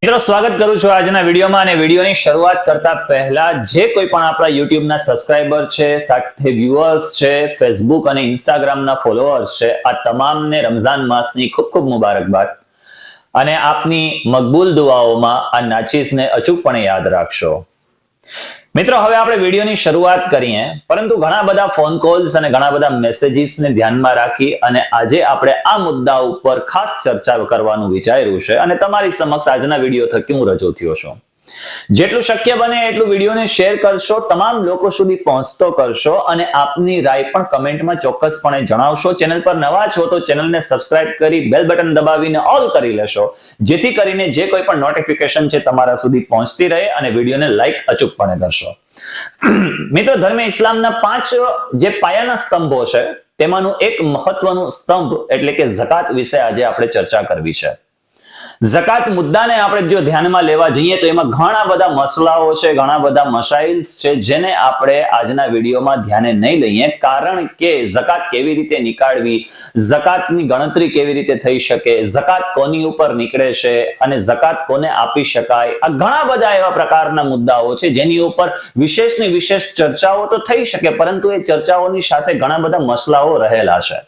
મિત્રો સ્વાગત કરું છું આજના વિડીયોમાં અને વિડીયોની શરૂઆત કરતા પહેલા જે કોઈ પણ આપણા YouTube ના સબસ્ક્રાઇબર છે, સાથે વ્યુઅર્સ છે, ફેસબુક અને ઇન્સ્ટાગ્રામ ના ફોલોઅર્સ છે, આ તમામને રમઝાન માસની ખૂબ ખૂબ મુબારકબાદ અને આપની મકબૂલ દુઆઓમાં આ નાચીસને અચૂકપણે યાદ રાખશો. મિત્રો હવે આપણે વિડીયોની શરૂઆત કરીએ, પરંતુ ઘણા બધા ફોન કોલ્સ અને ઘણા બધા મેસેજીસને ધ્યાનમાં રાખી અને આજે આપણે આ મુદ્દા ઉપર ખાસ ચર્ચા કરવાનું વિચાર્યું છે અને તમારી સમક્ષ આજના વિડીયો થકી હું રજૂ થયો છું. જેટલું શક્ય બને એટલું વિડીયોને શેર કરશો, તમામ લોકો સુધી પહોંચતો કરશો અને આપની રાય પણ કમેન્ટમાં ચોક્કસપણે જણાવશો. ચેનલ પર નવા છો તો ચેનલને સબસ્ક્રાઇબ કરી બેલ બટન દબાવીને ઓલ કરી લેશો, જેથી કરીને જે કોઈ પણ નોટિફિકેશન છે તમારા સુધી પહોંચતી રહે અને વિડીયોને લાઈક અચૂકપણે કરશો. મિત્રો, ધર્મ ઇસ્લામના 5 જે પાયાના સ્તંભો છે તેમાંનું એક મહત્વનું સ્તંભ એટલે કે ઝકાત વિશે આજે આપણે ચર્ચા કરવી છે. ઝકાત મુદ્દાને આપણે જો ધ્યાનમાં લેવા જઈએ તો એમાં ઘણા બધા મસલાઓ છે, ઘણા બધા મસાઇલ્સ છે જેને આપણે આજના વિડીયોમાં ધ્યાને નહીં લઈએ, કારણ કે ઝકાત કેવી રીતે નીકાળવી, ઝકાતની ગણતરી કેવી રીતે થઈ શકે, ઝકાત કોની ઉપર નીકળે છે અને ઝકાત કોને આપી શકાય, આ ઘણા બધા એવા પ્રકારના મુદ્દાઓ છે જેની ઉપર વિશેષની વિશેષ ચર્ચાઓ તો થઈ શકે, પરંતુ એ ચર્ચાઓની સાથે ઘણા બધા મસલાઓ રહેલા છે.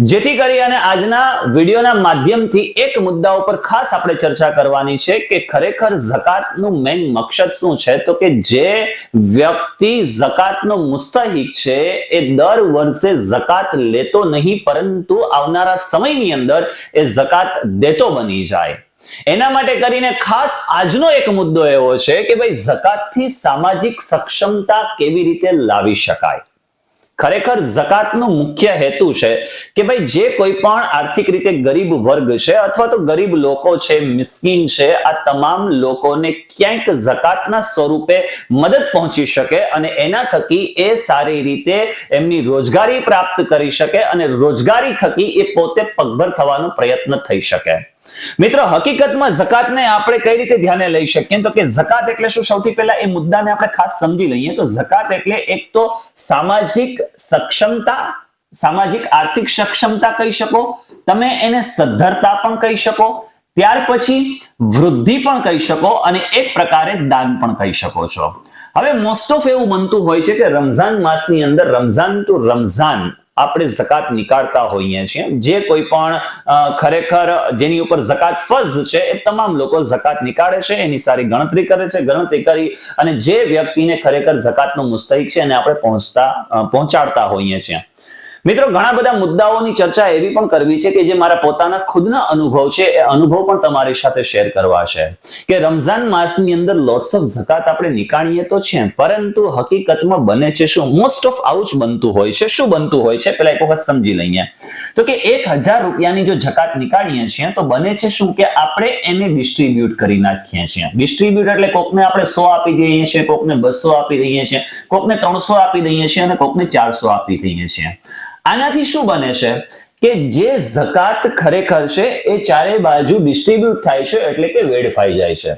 જેથી કરી અને આજના વિડીયોના માધ્યમથી એક મુદ્દા ઉપર ખાસ આપણે ચર્ચા કરવાની છે કે ખરેખર ઝકાતનું મેઇન મકસદ શું છે. તો કે જે વ્યક્તિ ઝકાતનો મુસ્તહિક છે એ દર વર્ષે ઝકાત લેતો નહીં, પરંતુ આવનારા સમયની અંદર એ ઝકાત દેતો બની જાય. એના માટે કરીને ખાસ આજનો એક મુદ્દો એવો છે કે ભાઈ ઝકાતથી સામાજિક સક્ષમતા કેવી રીતે લાવી શકાય. ખરેખર ઝકાતનો મુખ્ય હેતુ છે કે ભાઈ જે કોઈ પણ આર્થિક રીતે ગરીબ વર્ગ છે અથવા તો ગરીબ લોકો છે, મિસ્કીન છે, આ તમામ લોકોને ક્યાંક ઝકાતના સ્વરૂપે મદદ પહોંચી શકે અને એના થકી એ સારી રીતે એમની રોજગારી પ્રાપ્ત કરી શકે અને રોજગારી થકી એ પોતે પગભર થવાનો પ્રયત્ન થઈ શકે. મિત્રો, હકીકતમાં ઝકાતને આપણે કઈ રીતે ધ્યાને લઈ શકીએ તો કે ઝકાત એટલે શું? સૌથી પહેલા એ મુદ્દાને આપણે ખાસ સમજી લઈએ તો ઝકાત એટલે એક તો સામાજિક સક્ષમતા, સામાજિક આર્થિક સક્ષમતા કહી શકો, તમે એને સદ્ધરતા પણ કહી શકો, ત્યાર પછી વૃદ્ધિ પણ કહી શકો અને એક પ્રકારે દાન પણ કહી શકો છો. હવે મોસ્ટ ઓફ એવું બનતું હોય છે કે રમઝાન માસની અંદર રમઝાન ટુ રમઝાન આપણે ઝકાત નીકાળતા હોઈએ છીએ. જે કોઈ પણ ખરેખર જેની ઉપર ઝકાત ફર્ઝ છે એ તમામ લોકો ઝકાત નીકાળે છે, એની સારી ગણતરી કરે છે, ગણતરી કરી અને જે વ્યક્તિને ખરેખર ઝકાતનો મુસ્તહિક છે એને આપણે પહોંચાડતા હોઈએ છીએ. મિત્રો, ઘણા બધા મુદ્દાઓની ચર્ચા એવી પણ કરવી છે કે જે મારા પોતાના ખુદના અનુભવ છે, એ અનુભવ પણ તમારી સાથે શેર કરવા છે કે રમઝાન માસની અંદર લોટ્સ ઓફ ઝકાત આપણે નીકાળીએ તો છે, પરંતુ હકીકતમાં બને છે શું? મોસ્ટ ઓફ આવું જ બનતું હોય છે. શું બનતું હોય છે પેલા એક વખત સમજી લઈએ તો કે 1000 રૂપિયાની જો ઝકાત નીકાળીએ છીએ તો બને છે શું કે આપણે એને ડિસ્ટ્રીબ્યુટ કરી નાખીએ છીએ. ડિસ્ટ્રીબ્યુટ એટલે કોકને આપણે 100 આપી દઈએ છીએ, કોકને 200 આપી દઈએ છીએ, કોકને 300 આપી દઈએ છીએ અને કોકને 400 આપી દઈએ છીએ. આનાથી શું બને છે કે જે ઝકાત ખરેખર છે એ ચારે બાજુ ડિસ્ટ્રીબ્યુટ થાય છે, એટલે કે વેડફાઈ જાય છે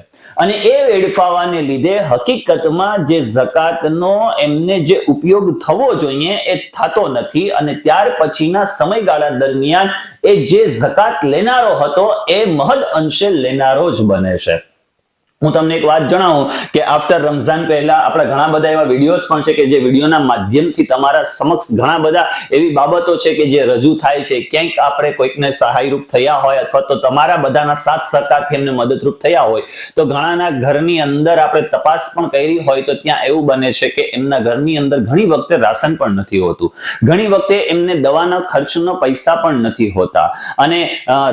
અને એ વેડફાવાને લીધે હકીકતમાં જે ઝકાતનો એમને જે ઉપયોગ થવો જોઈએ એ થતો નથી અને ત્યાર પછીના સમયગાળા દરમિયાન એ જે ઝકાત લેનારો હતો એ મહદ અંશે લેનારો જ બને છે. હું તમને એક વાત જણાવું કે આફ્ટર રમઝાન પહેલા આપણા ઘણા બધા એવા વિડીયોઝ પણ છે કે જે વિડીયોના માધ્યમથી તમારા સમક્ષ ઘણા બધા એવી બાબતો છે કે જે રજૂ થાય છે. ક્યાંક આપણે કોઈકને સહાયરૂપ થયા હોય અથવા તો તમારા બધાના સાથ સહકારથી એમને મદદરૂપ થયા હોય તો ઘણાના ઘરની અંદર આપણે તપાસ પણ કરી હોય તો ત્યાં એવું બને છે કે એમના ઘરની અંદર ઘણી વખતે રાશન પણ નથી હોતું, ઘણી વખતે એમને દવાના ખર્ચનો પૈસા પણ નથી હોતા અને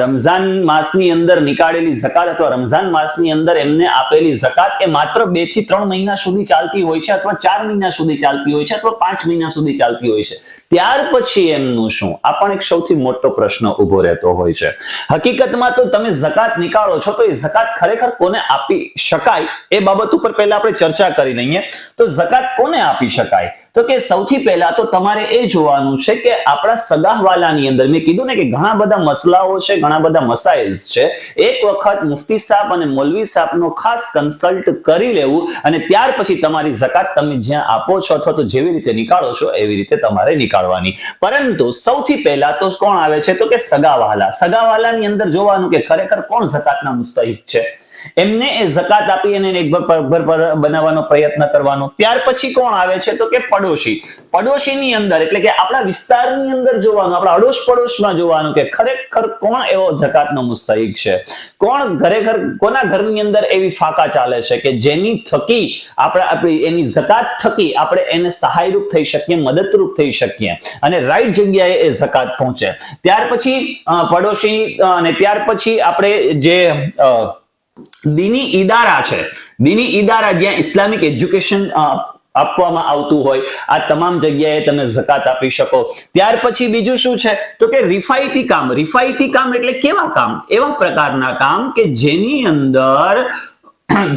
રમઝાન માસની અંદર નીકાળેલી ઝકાત અથવા રમઝાન માસની અંદર એમને આપેલી ઝકાત એ માત્ર 2 થી 3 મહિના સુધી ચાલતી હોય છે અથવા 4 મહિના સુધી ચાલતી હોય છે અથવા 5 મહિના સુધી ચાલતી હોય છે. ત્યાર પછી એમનું શું? આ પણ એક સૌથી મોટો પ્રશ્ન ઉભો રહેતો હોય છે. હકીકતમાં તો તમે ઝકાત નીકાળો છો તો એ ઝકાત ખરેખર કોને આપી શકાય એ બાબત ઉપર પહેલા આપણે ચર્ચા કરી લઈએ. તો ઝકાત કોને આપી શકાય? તો કે સૌથી પહેલા તો તમારે એ જોવાનું છે કે આપણા સગાહવાલાની અંદર મેં કીધું ને કે ઘણા બધા મસલાઓ છે, ઘણા બધા મસાઇલ્સ છે. એક વખત મુફ્તી સાહેબ અને મૌલવી સાહેબનો ખાસ કન્સલ્ટ કરી લેવું અને ત્યાર પછી તમારી ઝકાત તમે જ્યાં આપો છો અથવા તો જેવી રીતે નીકાળો છો એવી રીતે તમારે નીકાળવાની. પરંતુ સૌથી પહેલા તો કોણ આવે છે? તો કે સગાવાલા. સગાવાલાની અંદર જોવાનું કે ખરેખર કોણ ઝકાતના મુસ્તહિક છે. એમને એ ઝકાત આપી અને એક પગભર બનાવવાનો પ્રયત્ન કરવાનો. ત્યાર પછી કોણ આવે છે તો કે પડોશી. પડોશીની અંદર એટલે કે આપણા વિસ્તારની અંદર જોવાનું, આપણા અડોશ પડોશમાં જોવાનું કે ખરેખર કોણ એવો ઝકાતનો મુસ્તહિક છે, કોણ ખરેખર કોના ઘરની અંદર એવી ફાકા ચાલે છે કે જેની થકી આપણે એની ઝકાત થકી આપણે એને સહાયરૂપ થઈ શકીએ, મદદરૂપ થઈ શકીએ અને રાઈટ જગ્યાએ એ ઝકાત પહોંચે. ત્યાર પછી પડોશી અને ત્યાર પછી આપણે જે દીની ઇદારા છે, દીની ઇદારા જ્યાં ઇસ્લામિક એજ્યુકેશન આપવામાં આવતું હોય, આ તમામ જગ્યાએ તમે ઝકાત આપી શકો. ત્યાર પછી બીજું શું છે તો કે રિફાયતી કામ. રિફાયતી કામ એટલે કેવા કામ? એવા પ્રકારના કામ કે જેની અંદર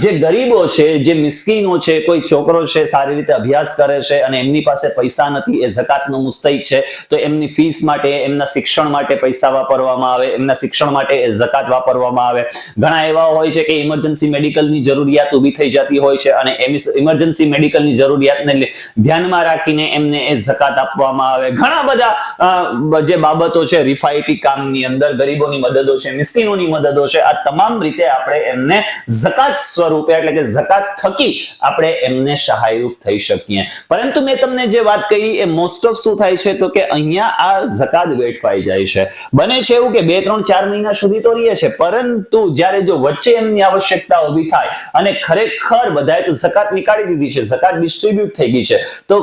જે ગરીબો છે, જે મિસ્કીનો છે, કોઈ છોકરો છે સારી રીતે અભ્યાસ કરે છે અને એમની પાસે પૈસા નથી, એ ઝકાતનો મુસ્તહિક છે, તો એમની ફીસ માટે, એમના શિક્ષણ માટે પૈસા વાપરવામાં આવે, એમના શિક્ષણ માટે એ ઝકાત વાપરવામાં આવે. ઘણા એવા હોય છે કે ઇમરજન્સી મેડિકલની જરૂરિયાત ઊભી થઈ જતી હોય છે અને ઇમરજન્સી મેડિકલની જરૂરિયાતને ધ્યાનમાં રાખીને એમને એ ઝકાત આપવામાં આવે. ઘણા બધા જે બાબતો છે રિફાયતી કામની અંદર, ગરીબોની મદદો છે, મિસ્કીનોની મદદો છે, આ તમામ રીતે આપણે એમને ઝકાત સ્વરૂપે એટલે કે ઝકાત થકી આપણે એમને સહાયરૂપ થઈ શકીએ. પરંતુ મેં તમને જે વાત કહી એ મોસ્ટ ઓફ શું થાય છે તો કે અહીંયા આ ઝકાત વેડફાઈ જાય છે. બને છે એવું કે 2, 3, 4 મહિના સુધી તો રહે છે, પરંતુ જ્યારે જો વચ્ચે એમની આવશ્યકતા ઊભી થાય અને ખરેખર બધાએ તો ઝકાત નીકાળી દીધી છે, ઝકાત ડિસ્ટ્રીબ્યુટ થઈ ગઈ છે, તો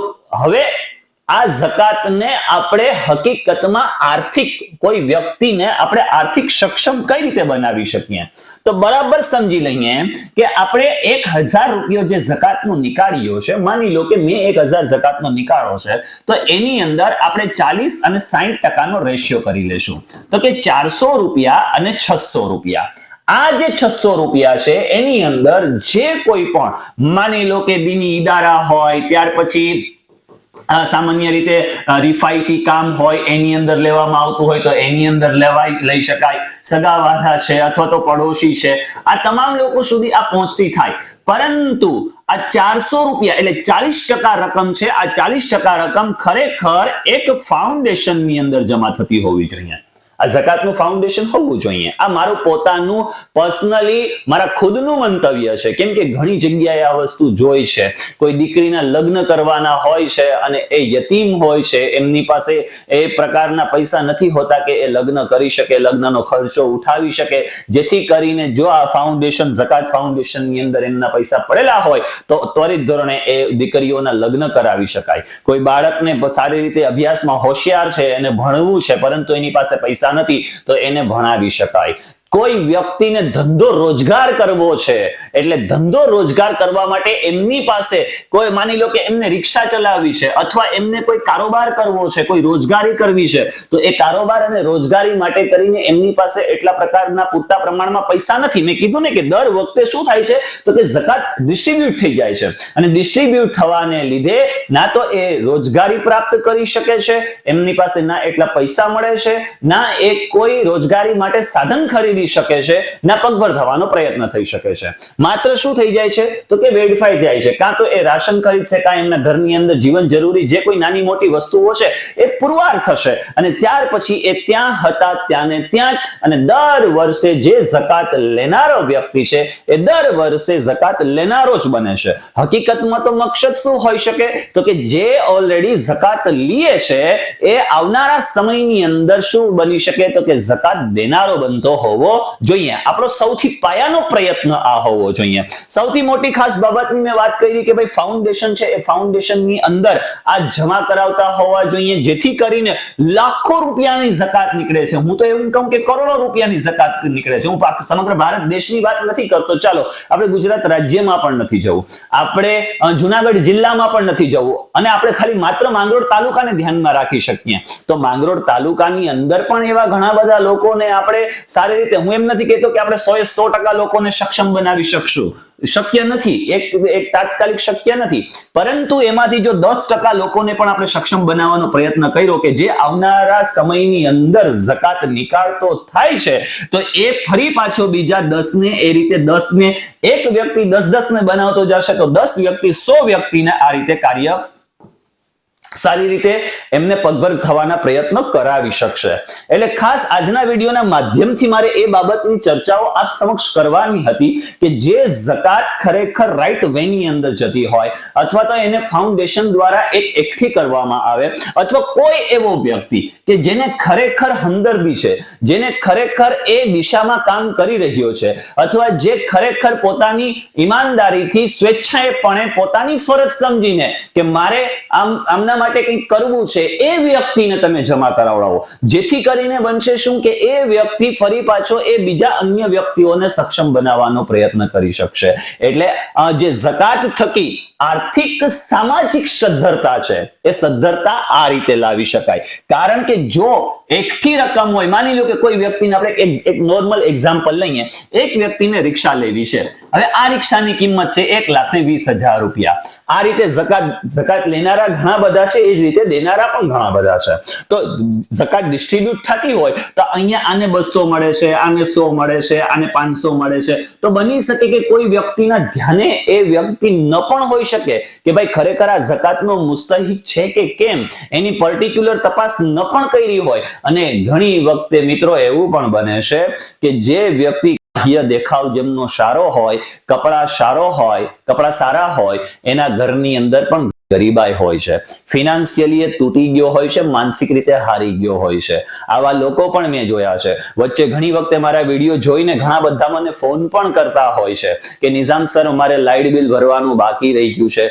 હવે આ ઝકાતને આપણે હકીકતમાં આર્થિક કોઈ વ્યક્તિને આપણે આર્થિક સક્ષમ કઈ રીતે બનાવી શકીએ? તો બરાબર સમજી લઈએ કે આપણે 1000 રૂપિયો જે ઝકાતનો નીકાળ્યો છે, માની લો કે મેં 1000 ઝકાતનો નીકાળો છે, તો એની અંદર આપણે 40 અને 60% રેશિયો કરી લેશું, તો કે 400 રૂપિયા અને 600 રૂપિયા. આ જે 600 રૂપિયા છે એની અંદર જે કોઈ પણ માની લો કે દીની ઇદારા હોય, ત્યાર પછી સામાન્ય રીતે રિફાયતી કામ હોય એની અંદર લેવામાં આવતું હોય તો એની અંદર લઈ શકાય, સગાવાળા છે અથવા તો પડોશી છે, આ તમામ લોકો સુધી આ પહોંચતી થાય. પરંતુ આ 400 રૂપિયા એટલે 40% રકમ છે, આ 40% રકમ ખરેખર એક ફાઉન્ડેશનની અંદર જમા થતી હોવી જોઈએ. આ ઝકાતનું ફાઉન્ડેશન હોવું જોઈએ. આ મારું પોતાનું પર્સનલી મારા ખુદનું મંતવ્ય છે, કેમ કે ઘણી જગ્યાએ આ વસ્તુ જોઈ છે. કોઈ દીકરીના લગ્ન કરવાના હોય છે અને એ યતીમ હોય છે, એમની પાસે એ પ્રકારના પૈસા નથી હોતા કે એ લગ્ન કરી શકે, લગ્નનો ખર્ચો ઉઠાવી શકે, જેથી કરીને જો આ ફાઉન્ડેશન ઝકાત ફાઉન્ડેશનની અંદર એમના પૈસા પડેલા હોય તો ત્વરિત ધોરણે એ દીકરીઓના લગ્ન કરાવી શકાય. કોઈ બાળકને સારી રીતે અભ્યાસમાં હોશિયાર છે અને ભણવું છે, પરંતુ એની પાસે પૈસા નથી તો એને ભણાવી શકાય. કોઈ વ્યક્તિને ધંધો રોજગાર કરવો છે, એટલે ધંધો રોજગાર કરવા માટે એમની પાસે કોઈ માની લો કે એમને રિક્ષા ચલાવવી છે અથવા એમને કોઈ કારોબાર કરવો છે, કોઈ રોજગારી કરવી છે, તો એ કારોબાર અને રોજગારી માટે કરીને એમની પાસે એટલા પ્રકારના પૂરતા પ્રમાણમાં પૈસા નથી. મેં કીધું ને કે દર વખતે શું થાય છે તો કે ઝકાત ડિસ્ટ્રીબ્યુટ થઈ જાય છે અને ડિસ્ટ્રીબ્યુટ થવાને લીધે ના તો એ રોજગારી પ્રાપ્ત કરી શકે છે, એમની પાસે ના એટલા પૈસા મળે છે, ના એ કોઈ રોજગારી માટે સાધન ખરીદી શકે છે, ના પગભર થવાનો પ્રયત્ન થઈ શકે છે. માત્ર શું થઈ જાય છે તો કે વેડફાઈ જાય છે. કાં તો એ રાશન ખરીદશે, કાં એમના ઘરની અંદર જીવન જરૂરી જે કોઈ નાની મોટી વસ્તુઓ છે એ પુરવાર થશે અને ત્યાર પછી એ ત્યાં હતા ત્યાંને ત્યાં જ, અને દર વર્ષે જે ઝકાત લેનારો વ્યક્તિ છે એ દર વર્ષે ઝકાત લેનારો જ બને છે. હકીકતમાં તો મકસદ શું હોઈ શકે તો કે જે ઓલરેડી ઝકાત લીએ છે એ આવનારા સમયની અંદર શું બની શકે તો કે ઝકાત દેનારો બનતો હોવો જોઈએ. આપણો સૌથી પાયાનો પ્રયત્ન આ હોવો જોઈએ. સૌથી મોટી ખાસ બાબતની મેં વાત કરી કે ભાઈ ફાઉન્ડેશન છે, એ ફાઉન્ડેશનની અંદર આ જમા કરાવતા હોવા જોઈએ, જેથી કરીને લાખો રૂપિયાની ઝકાત નીકળે છે. હું તો એવું કહું કે કરોડો રૂપિયાની ઝકાત નીકળે છે. હું સમગ્ર ભારત દેશની વાત નથી કરતો, ચાલો આપણે ગુજરાત રાજ્યમાં પણ નથી જવું, આપણે જુનાગઢ જિલ્લામાં પણ નથી જવું, અને આપણે ખાલી માત્ર માંગરોળ તાલુકાને ધ્યાનમાં રાખી શકીએ તો માંગરોળ તાલુકાની અંદર પણ એવા ઘણા બધા લોકોને આપણે સારી રીતે, હું એમ નથી કહેતો કે આપણે 100% લોકોને સક્ષમ બનાવી શકશું, શક્ય નથી, એક તાત્કાલિક શક્ય નથી, પરંતુ એમાંથી જો 10% લોકોને પણ આપણે સક્ષમ બનાવવાનો પ્રયત્ન કર્યો કે જે આવનારા સમયની અંદર ઝકાત નીકાળતો થાય છે, તો એ ફરી પાછો બીજા 10 ને એ રીતે 10 ને એક વ્યક્તિ 10 ને બનાવતો જશે તો 10 વ્યક્તિ 100 વ્યક્તિને આ રીતે કાર્ય સારી રીતે એમને પગભર થવાના પ્રયત્નો કરાવી શકશે. એટલે ખાસ આજના વિડીયોના માધ્યમથી મારે એ બાબતની ચર્ચાઓ આપ સમક્ષ કરવાની હતી કે જે ઝકાત ખરેખર રાઈટ વે ની અંદર જતી હોય, અથવા તો એને ફાઉન્ડેશન દ્વારા એકઠી કરવામાં આવે, અથવા કોઈ એવો વ્યક્તિ કે જેને ખરેખર હમદર્દી છે, જેને ખરેખર એ દિશામાં કામ કરી રહ્યો છે, અથવા જે ખરેખર પોતાની ઈમાનદારીથી સ્વેચ્છાએપણે પોતાની ફરજ સમજીને કે મારે આમના માટે કંઈક કરવું છે, એ વ્યક્તિને તમે જમા કરાવડાવો, જેથી કરીને બનશે શું કે એ વ્યક્તિ ફરી પાછો એ બીજા અન્ય વ્યક્તિઓને સક્ષમ બનાવવાનો પ્રયત્ન કરી શકશે. એટલે જે ઝકાત થકી આર્થિક સામાજિક સદ્ધરતા છે, એ સદ્ધરતા આ રીતે લાવી શકાય. કારણ કે જો એકઠી રકમ હોય, માની લો કે કોઈ વ્યક્તિને આપણે એક નોર્મલ એક્ઝામ્પલ લઈએ, એક વ્યક્તિને રિક્ષા લેવી છે. હવે આ રિક્ષાની કિંમત છે 1,20,000 રૂપિયા. આ રીતે ઝકાત લેનારા ઘણા બધા છે, એ જ રીતે દેનારા પણ ઘણા બધા છે. તો ઝકાત ડિસ્ટ્રીબ્યુટ થતી હોય તો અહીંયા આને 200 મળે છે, આને 100 મળે છે, આને 500 મળે છે. તો બની શકે કે કોઈ વ્યક્તિના ધ્યાને એ વ્યક્તિ ન પણ હોઈ શકે કે ભાઈ ખરેખર આ ઝકાતનો મુસ્તહિક છે કે કેમ, એની પર્ટિક્યુલર તપાસ ન પણ કરી હોય. અને ઘણી વખતે મિત્રો એવું પણ બને છે કે જે વ્યક્તિ દેખાવ જેમનો સારો હોય, કપડા સારા હોય, એના ઘરની અંદર પણ ગરીબાઈ હોય છે, ફિનાન્શિયલી એ તૂટી ગયો હોય છે, માનસિક રીતે હારી ગયો હોય છે. આવા લોકો પણ મેં જોયા છે. વચ્ચે ઘણી વખતે મારા વિડીયો જોઈને ઘણા બધા મને ફોન પણ કરતા હોય છે કે નિઝામ સર, અમારે લાઇટ બિલ ભરવાનું બાકી રહી ગયું છે,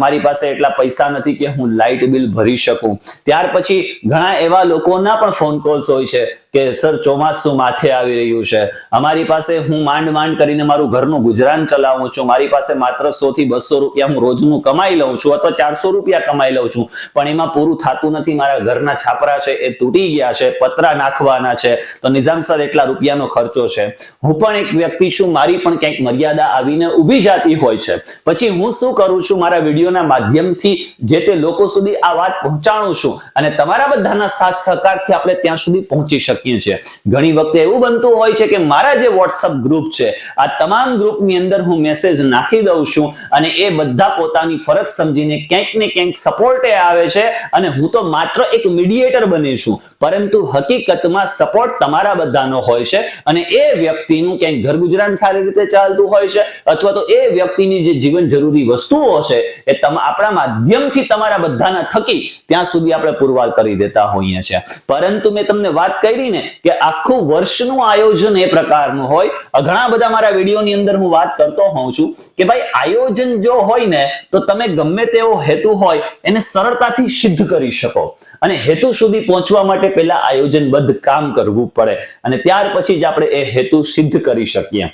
મારી પાસે એટલા પૈસા નથી કે હું લાઇટ બિલ ભરી શકું. ત્યાર પછી ઘણા એવા લોકોના પણ ફોન કોલ્સ હોય છે કે સર, ચોમાસું માથે આવી રહ્યું છે, અમારી પાસે હું માંડ કરીને મારું ઘરનું ગુજરાન ચલાવું છું, મારી પાસે માત્ર 100 થી 200 રૂપિયા હું રોજનું કમાઈ લઉં છું, અથવા 400 રૂપિયા કમાઈ લઉં છું, પણ એમાં પૂરું થતું નથી, મારા ઘરના છાપરા છે એ તૂટી ગયા છે, પતરા નાખવાના છે, તો નિઝામ સર એટલા રૂપિયાનો ખર્ચો છે. હું પણ એક વ્યક્તિ છું, મારી પણ ક્યાંક મર્યાદા આવીને ઊભી જતી હોય છે. પછી હું શું કરું છું, મારા વિડીયોના માધ્યમથી જે તે લોકો સુધી આ વાત પહોંચાડું છું, અને તમારા બધાના સાથ સહકારથી આપણે ત્યાં સુધી પહોંચી શકીએ. ઘણી વખતે એવું બનતું હોય છે કે મારા જે વોટ્સઅપ ગ્રુપ છે, આ તમામ ગ્રુપની અંદર હું મેસેજ નાખી દઉં છું, અને એ બધા પોતાની ફરજ સમજીને ક્યાંક ને ક્યાંક સપોર્ટે આવે છે, અને હું તો માત્ર એક મીડિયેટર બની છું, પરંતુ હકીકતમાં સપોર્ટ તમારા બધાનો હોય છે. અને એ વ્યક્તિનું ક્યાંક ઘર ગુજરાન સારી રીતે ચાલતું હોય છે, અથવા તો એ વ્યક્તિની જે જીવન જરૂરી વસ્તુઓ છે એ આપણા માધ્યમથી તમારા બધાના થકી ત્યાં સુધી આપણે પુરવાર કરી દેતા હોઈએ છીએ. પરંતુ મેં તમને વાત કરી ને કે આખું વર્ષનું આયોજન એ પ્રકારનું હોય. ઘણા બધા મારા વિડીયોની અંદર હું વાત કરતો હોઉં છું કે ભાઈ આયોજન જો હોય ને તો તમે ગમે તેવો હેતુ હોય એને સરળતાથી સિદ્ધ કરી શકો. અને હેતુ સુધી પહોંચવા માટે પહેલા આયોજનબદ્ધ કામ કરવું પડે, અને ત્યાર પછી જ આપણે એ હેતુ સિદ્ધ કરી શકીએ.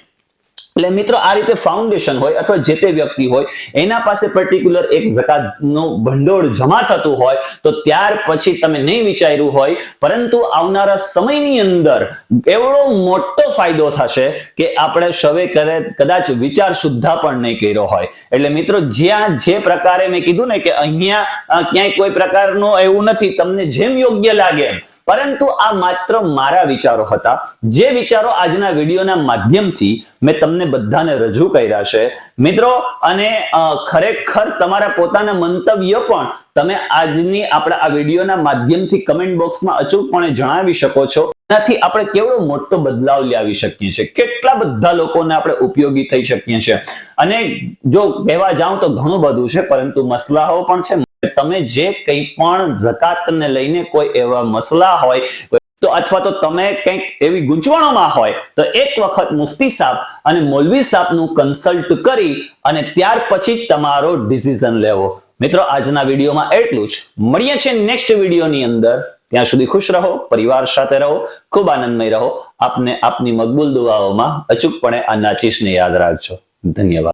એટલે મિત્રો આ રીતે ફાઉન્ડેશન હોય અથવા જે તે વ્યક્તિ હોય એના પાસે પર્ટિક્યુલર એક ઝકાતનો ભંડોળ જમા થતું હોય તો ત્યાર પછી તમે નહીં વિચાર્યું હોય, પરંતુ આવનારા સમયની અંદર એવડો મોટો ફાયદો થશે કે આપણે સવે કદાચ વિચાર સુદ્ધા પણ નહીં કર્યો હોય. એટલે મિત્રો જ્યાં જે પ્રકારે મેં કીધું ને કે અહીંયા ક્યાંય કોઈ પ્રકારનું એવું નથી, તમને જેમ યોગ્ય લાગે, પરંતુ આ માત્ર મારા વિચારો હતા, જે વિચારો આજના વિડીયોના માધ્યમથી મેં તમને બધાને રજૂ કર્યા છે મિત્રો. અને ખરેખર તમારા પોતાના મંતવ્ય પણ તમે આજની આપણા આ વિડીયોના માધ્યમથી કમેન્ટ બોક્સમાં અચૂકપણે જણાવી શકો છો. એનાથી આપણે કેવડો મોટો બદલાવ લાવી શકીએ છીએ, કેટલા બધા લોકોને આપણે ઉપયોગી થઈ શકીએ છીએ. અને જો કહેવા જાઉં તો ઘણું બધું છે, પરંતુ મસલાઓ પણ છે. તમે જે કંઈ પણ ઝકાતને લઈને કોઈ એવા મસલા હોય તો અથવા તો તમે કંઈક એવી ગૂંચવણોમાં હોય તો એક વખત મુફ્તી સાહેબ અને મૌલવી સાહેબનું કન્સલ્ટ કરી અને ત્યાર પછી જ તમારો ડિસિઝન લેવો. મિત્રો આજના વિડીયોમાં એટલું જ. મળીએ છીએ નેક્સ્ટ વિડીયોની અંદર. ત્યાં સુધી ખુશ રહો, પરિવાર સાથે રહો, ખૂબ આનંદમય રહો. આપને આપની મકબૂલ દુઆઓમાં અચૂકપણે આ નાચીશને યાદ રાખજો. ધન્યવાદ.